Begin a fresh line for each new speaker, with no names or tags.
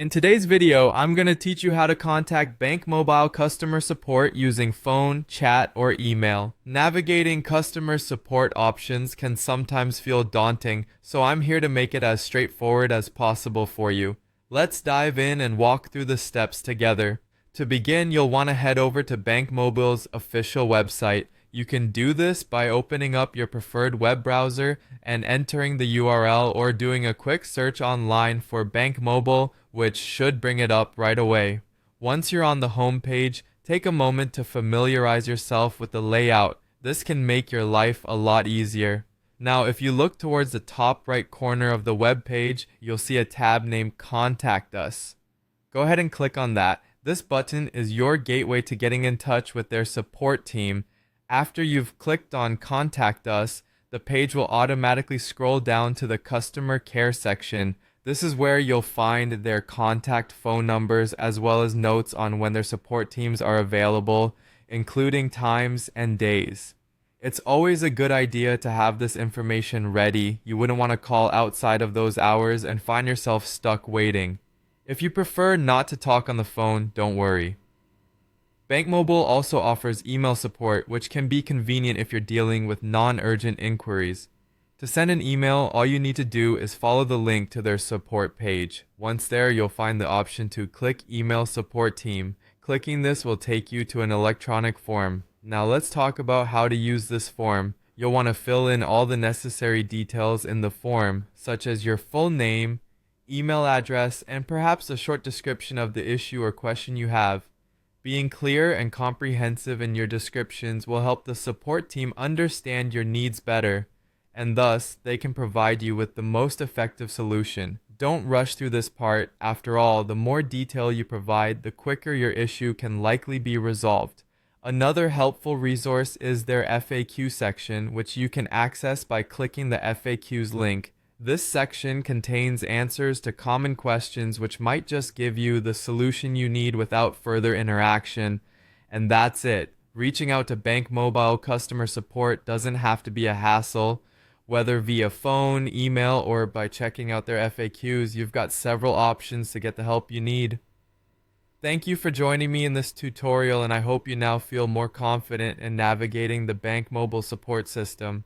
In today's video, I'm going to teach you how to contact BankMobile customer support using phone, chat, or email. Navigating customer support options can sometimes feel daunting, so I'm here to make it as straightforward as possible for you. Let's dive in and walk through the steps together. To begin, you'll want to head over to BankMobile's official website. You can do this by opening up your preferred web browser and entering the URL or doing a quick search online for BankMobile, which should bring it up right away. Once you're on the home page, take a moment to familiarize yourself with the layout. This can make your life a lot easier. Now, if you look towards the top right corner of the web page, you'll see a tab named Contact Us. Go ahead and click on that. This button is your gateway to getting in touch with their support team. After you've clicked on Contact Us, the page will automatically scroll down to the Customer Care section. This is where you'll find their contact phone numbers as well as notes on when their support teams are available, including times and days. It's always a good idea to have this information ready. You wouldn't want to call outside of those hours and find yourself stuck waiting. If you prefer not to talk on the phone, don't worry. BankMobile also offers email support, which can be convenient if you're dealing with non-urgent inquiries. To send an email, all you need to do is follow the link to their support page. Once there, you'll find the option to click Email Support Team. Clicking this will take you to an electronic form. Now let's talk about how to use this form. You'll want to fill in all the necessary details in the form, such as your full name, email address, and perhaps a short description of the issue or question you have. Being clear and comprehensive in your descriptions will help the support team understand your needs better, and thus they can provide you with the most effective solution. Don't rush through this part. After all, the more detail you provide, the quicker your issue can likely be resolved. Another helpful resource is their FAQ section, which you can access by clicking the FAQs link. This section contains answers to common questions which might just give you the solution you need without further interaction. And that's it. Reaching out to BankMobile customer support doesn't have to be a hassle. Whether via phone, email, or by checking out their FAQs, you've got several options to get the help you need. Thank you for joining me in this tutorial, and I hope you now feel more confident in navigating the BankMobile support system.